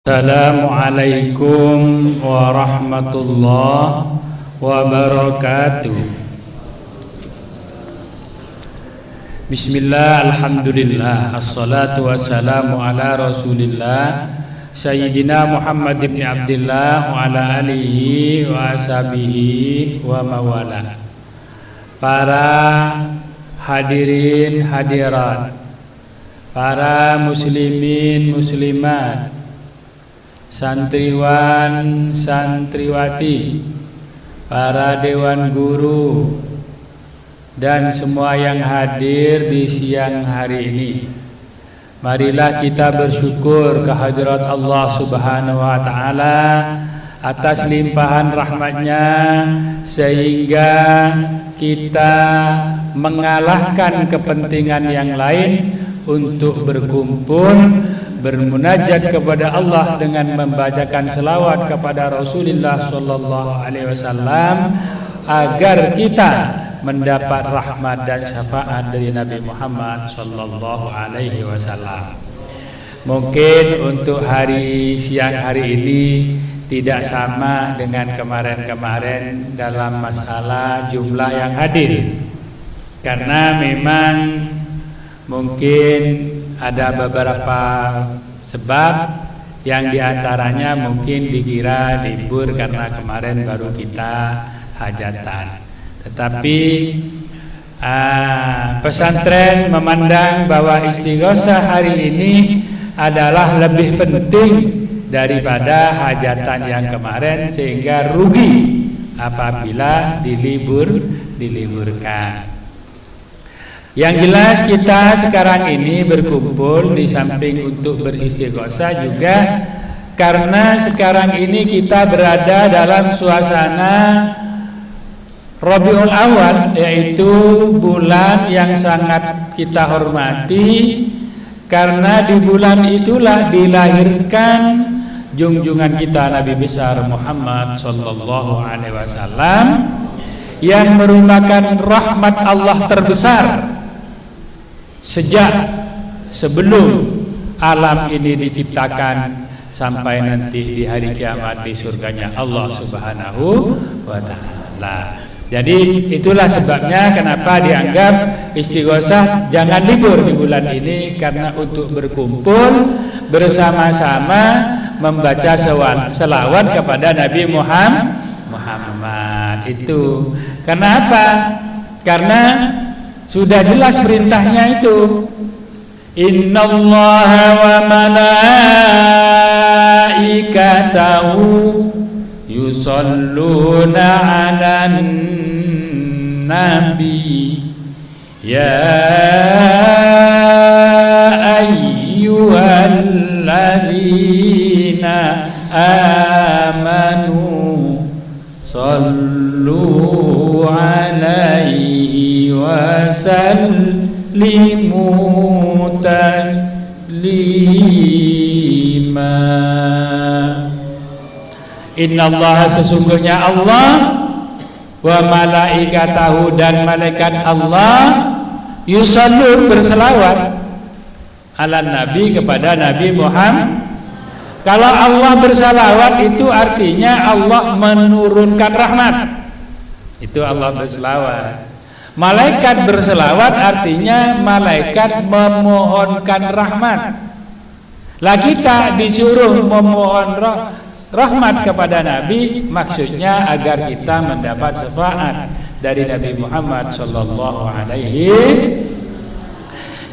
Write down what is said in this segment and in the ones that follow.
Assalamualaikum warahmatullahi wabarakatuh. Bismillah, alhamdulillah, assalatu wassalamu ala rasulillah Sayyidina Muhammad ibn Abdillah wa ala alihi wa ashabihi wa mawala. Para hadirin hadirat, para muslimin muslimat, santriwan santriwati, para dewan guru, dan semua yang hadir di siang hari ini, marilah kita bersyukur kehadirat Allah Subhanahu wa Ta'ala atas limpahan rahmatnya, sehingga kita mengalahkan kepentingan yang lain untuk berkumpul bermunajat kepada Allah dengan membacakan selawat kepada Rasulullah sallallahu alaihi wasallam, agar kita mendapat rahmat dan syafaat dari Nabi Muhammad sallallahu alaihi wasallam. Mungkin untuk siang hari ini tidak sama dengan kemarin-kemarin dalam masalah jumlah yang hadir, karena memang mungkin ada beberapa sebab, yang diantaranya mungkin dikira libur karena kemarin baru kita hajatan. Tetapi pesantren memandang bahwa istighosah hari ini adalah lebih penting daripada hajatan yang kemarin, sehingga rugi apabila diliburkan. Yang jelas kita sekarang ini berkumpul di samping untuk beristighosah juga karena sekarang ini kita berada dalam suasana Rabiul Awal, yaitu bulan yang sangat kita hormati, karena di bulan itulah dilahirkan junjungan kita Nabi besar Muhammad sallallahu alaihi wasallam, yang merupakan rahmat Allah terbesar sejak sebelum alam ini diciptakan sampai nanti di hari kiamat di surganya Allah Subhanahu wa Ta'ala. Jadi itulah sebabnya kenapa dianggap istighosah jangan libur di bulan ini, karena untuk berkumpul bersama-sama membaca selawat kepada Nabi Muhammad. Itu kenapa? Karena sudah jelas perintahnya itu, innallaha wa malaikatahu yusalluna 'alan nabi ya ayyuhalladzina amanu sallu 'alaihi wasallimu taslima. Innallaha, sesungguhnya Allah, wa malaikatahu, dan malaikat Allah, yusallun, berselawat, ala nabi, kepada Nabi Muhammad. Kalau Allah berselawat itu artinya Allah menurunkan rahmat, itu Allah berselawat. Malaikat berselawat artinya malaikat memohonkan rahmat. Lah kita disuruh memohon rahmat kepada Nabi, maksudnya agar kita mendapat syafaat dari Nabi Muhammad sallallahu alaihi.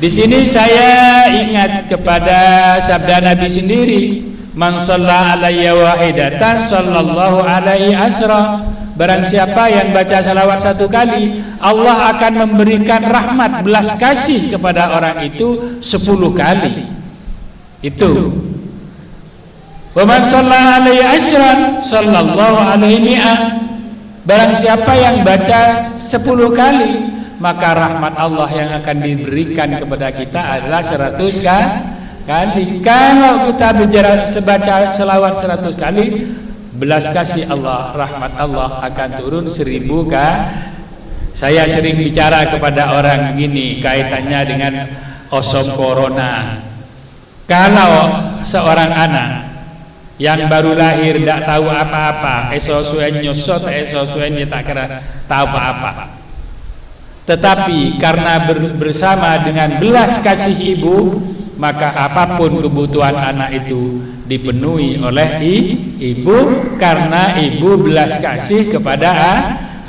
Di sini saya ingat kepada sabda Nabi sendiri, man shalla alayya wahidatan sallallahu alaihi asra. Barang siapa yang baca salawat satu kali, Allah akan memberikan rahmat belas kasih kepada orang itu 10 kali. Itu. Wa man shalla alaihi ajran sallallahu alaihi mi'ah. Barang siapa yang baca 10 kali, maka rahmat Allah yang akan diberikan kepada kita adalah 100 kali. Kalau kita baca selawat 100 kali, belas kasih Allah, rahmat Allah akan turun 1000 kali. Saya sering bicara kepada orang gini kaitannya dengan osom corona. Kalau seorang anak yang baru lahir tak tahu apa-apa, suenyo sot suenyo tak kira tahu apa-apa. Tetapi karena bersama dengan belas kasih ibu, maka apapun kebutuhan anak itu dipenuhi oleh ibu, karena ibu belas kasih kepada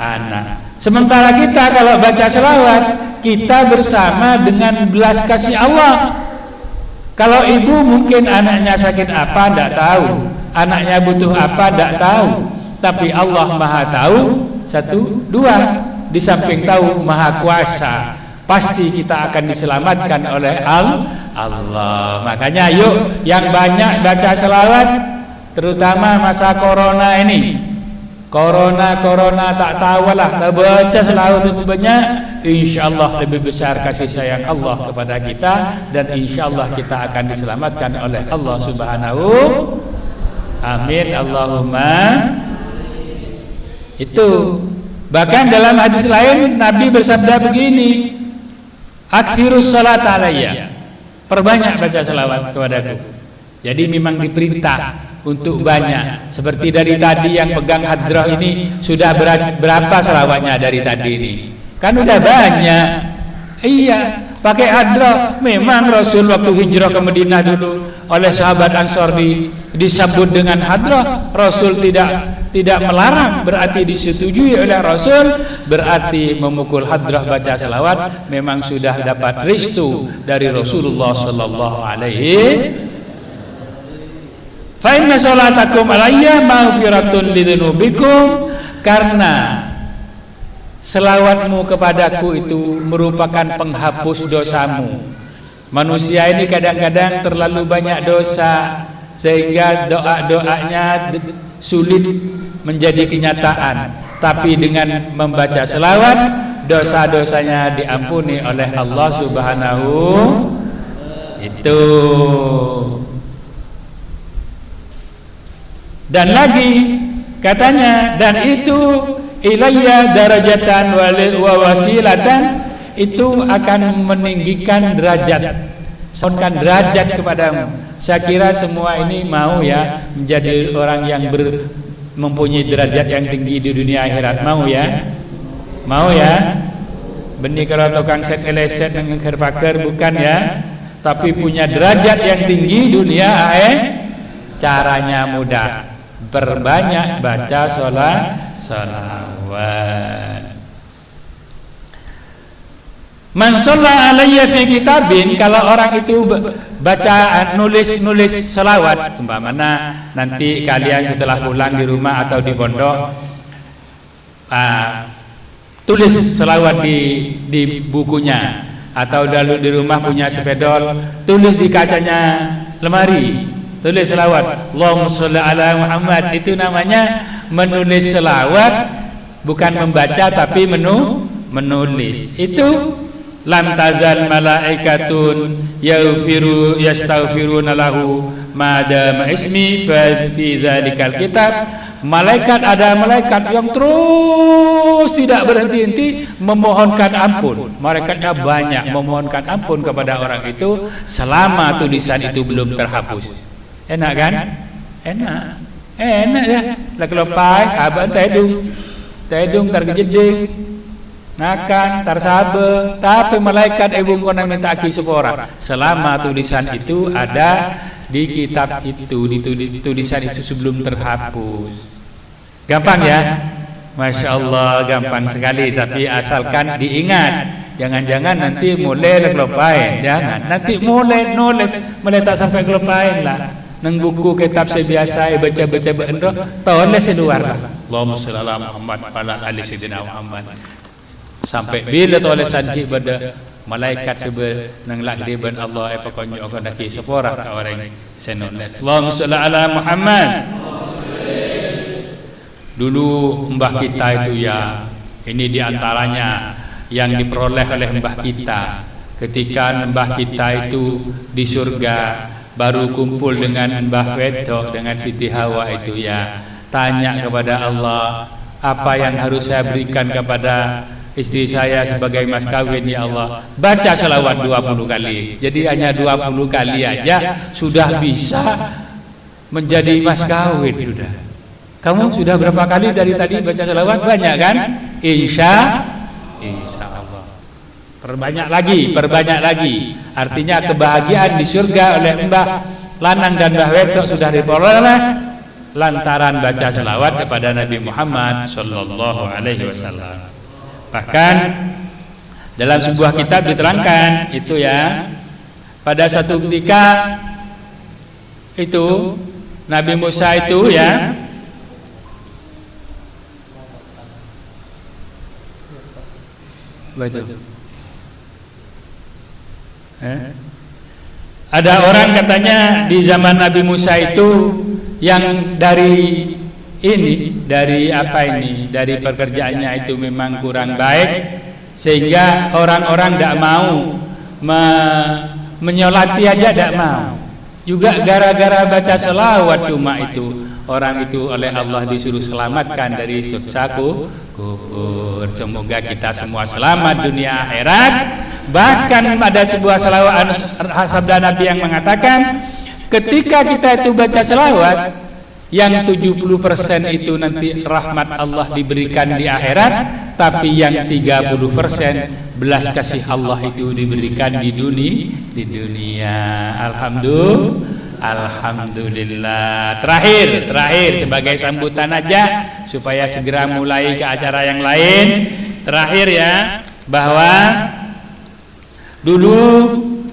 anak. Sementara kita kalau baca selawat, kita bersama dengan belas kasih Allah. Kalau ibu mungkin anaknya sakit apa tidak tahu, anaknya butuh apa tidak tahu, tapi Allah Maha tahu. Satu, dua, di samping tahu Maha kuasa, pasti kita akan diselamatkan oleh Allah. Makanya yuk yang banyak baca selawat, terutama masa corona ini. Corona tak tahulah, baca selawat itu banyak, insyaallah lebih besar kasih sayang Allah kepada kita, dan insyaallah kita akan diselamatkan oleh Allah Subhanahu. Amin Allahumma. Itu bahkan dalam hadis lain Nabi bersabda begini, aktsirus salat alayya, perbanyak baca selawat kepadaku. Jadi memang diperintah untuk banyak. Seperti dari tadi yang pegang hadrah ini sudah berapa selawatnya dari tadi ini? Kan udah banyak. Iya, pakai hadrah. Memang Rasul waktu hijrah ke Madinah dulu oleh sahabat Ansor disambut dengan hadrah. Rasul tidak melarang, berarti disetujui oleh Rasul, berarti memukul hadrah baca selawat memang sudah dapat restu dari Rasulullah sallallahu alaihi. Fa inna salatakum alayya maghfiratun lidzunubikum, karena selawatmu kepadaku itu merupakan penghapus dosamu. Manusia ini kadang-kadang terlalu banyak dosa sehingga doa-doanya sulit menjadi kenyataan. Tapi dengan membaca selawat, dosa-dosanya diampuni oleh Allah Subhanahu. Itu. Dan lagi katanya, dan itu ilayya darajatan wa wasilatan, itu akan meninggikan derajat, sonkan derajat kepadamu. Saya kira semua ini mau ya menjadi orang yang mempunyai derajat yang tinggi di dunia akhirat. Mau ya? Mau ya? Benih kalau tukang set eleset dengan kerpaker bukan ya, tapi punya derajat yang tinggi dunia caranya mudah. Perbanyak baca salawat. Man shalla alayya fi kitabin, kalau orang itu baca nulis salawat, umpamanya nanti kalian setelah pulang di rumah atau di pondok tulis salawat di bukunya, atau lalu di rumah punya spidol, tulis di kacanya lemari, tulis selawat Allahumma sholli ala Muhammad. Itu namanya menulis selawat, bukan membaca tapi menulis. Itu lam tazal malaikatun yastaghfiruna lahu madama ismi fi dzalikal kitab. Ada malaikat yang terus tidak berhenti-henti memohonkan ampun. Malaikatnya banyak memohonkan ampun kepada orang itu selama tulisan itu belum terhapus. Enak kan? Enak ya. Lah kelopai abang tedung tergejeding nakan tarsabe, tapi malaikat ibu kona minta aki sepora selama tulisan itu ada di kitab itu, di tulisan itu sebelum terhapus. Gampang ya? Masya Allah, gampang sekali. Tapi asalkan diingat, jangan-jangan nanti mulai kelopain. Jangan, nanti mulai nulis tak sampai kelopain lah. Nang buku kitab sebiasa baca-baca beendo tulis di luar lah. Allahumma sholli ala Muhammad wa ala ali sayyidina Muhammad. Sampai bila tulisan ki pada malaikat sebe nang lakdi ben Allah pokoknya akan daki sepora ka orang senulis. Allahumma sholli ala Muhammad. Dulu mbah kita itu ya, ini diantaranya yang diperoleh oleh mbah kita ketika mbah kita itu di surga, baru kumpul dengan Mbah Wedok dengan Siti Hawa itu ya, tanya kepada Allah, apa yang harus saya berikan kepada istri saya sebagai mas kawin ya Allah. Baca salawat 20 kali. Jadi hanya 20 kali aja sudah bisa menjadi mas kawin sudah. Kamu sudah berapa kali dari tadi baca selawat? Banyak kan? Insya Allah. Perbanyak lagi. Artinya kebahagiaan di surga oleh Mbah Lanang dan Mbah Wedok sudah diperoleh lantaran baca selawat kepada Nabi Muhammad sallallahu alaihi wasallam. Bahkan dalam sebuah kitab diterangkan itu ya, pada satu ketika itu Nabi Musa itu ya betul. Ada orang katanya di zaman Nabi Musa itu yang dari pekerjaannya itu memang kurang baik, sehingga orang-orang tidak mau menyolati aja, tidak mau. Juga gara-gara baca selawat cuma itu orang itu oleh Allah disuruh selamatkan dari siksa kubur. Semoga kita semua selamat dunia akhirat. Bahkan ada sebuah selawat sabda Nabi yang mengatakan, ketika kita itu baca selawat, yang 70% itu nanti rahmat Allah diberikan di akhirat, tapi yang 30% belas kasih Allah itu diberikan di dunia. Alhamdulillah. Terakhir sebagai sambutan aja supaya segera mulai ke acara yang lain. Terakhir ya, bahwa dulu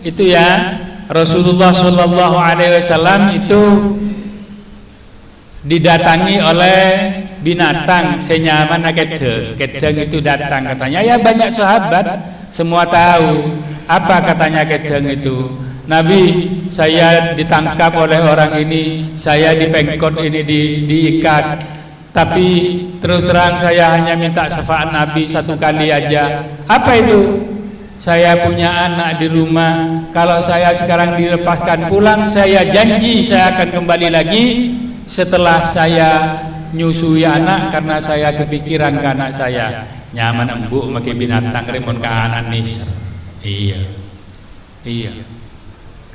itu ya Rasulullah Shallallahu Alaihi Wasallam itu didatangi oleh binatang senyaman kedeng itu datang, katanya ya banyak sahabat semua tahu apa katanya kedeng itu. Nabi, saya ditangkap oleh orang ini, saya dipengkot ini, diikat, tapi terus terang saya hanya minta syafaat Nabi satu kali aja. Apa itu? Saya punya anak di rumah, kalau saya sekarang dilepaskan pulang, saya janji saya akan kembali lagi setelah saya nyusui anak, karena saya kepikiran ke anak saya. Nyaman embuk makin binatang remon ke anak nis. Iya.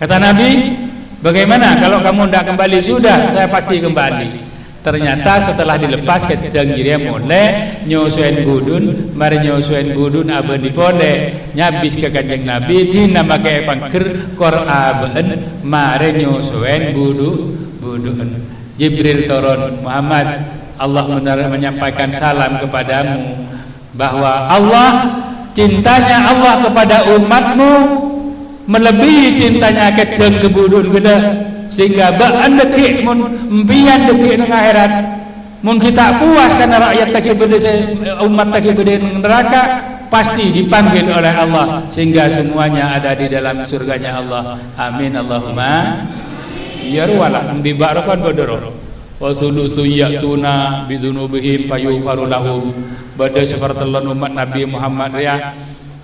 Kata Nabi, bagaimana kalau kamu tidak kembali? Sudah, saya pasti kembali. Ternyata setelah dilepas kedeng kiri mulai nyosuen budun, mari nyosuen budun aben dipole nyabis ke kanjeng Nabi dina make pangker kor aben mari nyosuen budun. Jibril turun, Muhammad, Allah menyampaikan salam kepadamu bahwa Allah, cintanya Allah kepada umatmu melebihi cintanya kedeng kebudun gede, sehingga baan dekik mun empian dekik nang akhirat mun kita puas karena rakyat tak gede, umat tak gede neraka, pasti dipanggil oleh Allah sehingga semuanya ada di dalam surganya Allah. Amin Allahumma ya ruwalah di barakan bodoro wasulusu ya'tuna bidunubihim fayufaru lahum. Badai seperti umat Nabi Muhammad ya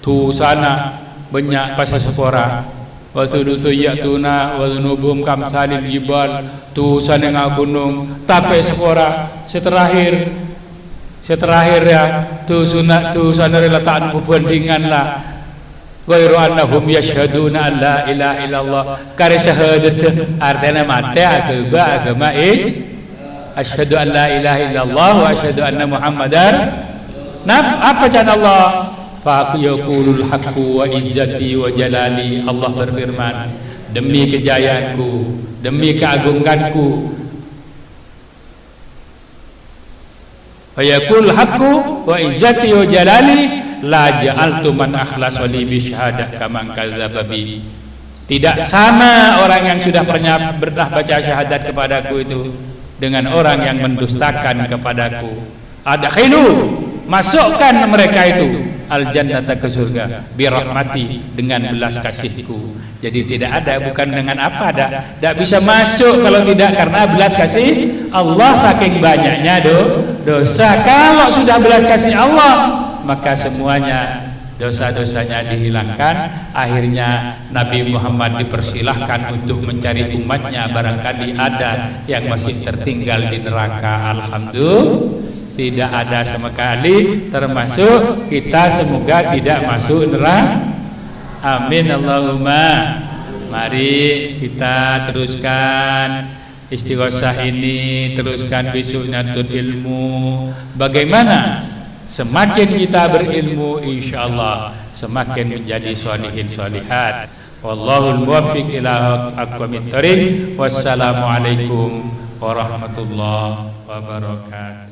tu sana banyak pasal sepora wasulusu ya'tuna wasunubum kamsalil jibal tu sana gunung tapi sepora seterakhir ya tu sana letakkan perbandingan lah ghairu annahum yashhaduna an la ilaha illallah. Kare syahadat artinya mati agama asyhadu an la ilaha illallah wa asyhadu anna muhammadar apa jana Allah fa yaqulul haqqu wa izzati wa jalali. Allah berfirman, demi kejayaanku, demi keagunganku, fa yaqulul haqqu wa izzati wa jalali la ja'altu man akhlasa li bi syahadah kama kadzdzaba bi. Tidak sama orang yang sudah pernah baca syahadat kepadaku itu dengan orang yang mendustakan kepadaku. Adkhilu, masukkan mereka itu al jannata ke surga bi rahmati, dengan belas kasihku. Jadi tidak ada, bukan dengan apa ada, tidak bisa masuk kalau tidak karena belas kasih Allah. Saking banyaknya dosa, kalau sudah belas kasih Allah maka semuanya dosa-dosanya dihilangkan. Akhirnya Nabi Muhammad dipersilahkan untuk mencari umatnya, barangkali ada yang masih tertinggal di neraka. Alhamdulillah tidak ada sama sekali, termasuk kita, semoga tidak masuk neraka. Amin Allahumma. Mari kita teruskan istighosah ini, teruskan besok nuntut ilmu. Bagaimana? Semakin kita berilmu, insyaallah semakin menjadi sholihin sholihat. Wallahul muwaffiq ila aqwamit thoriq. Wassalamualaikum warahmatullahi wabarakatuh.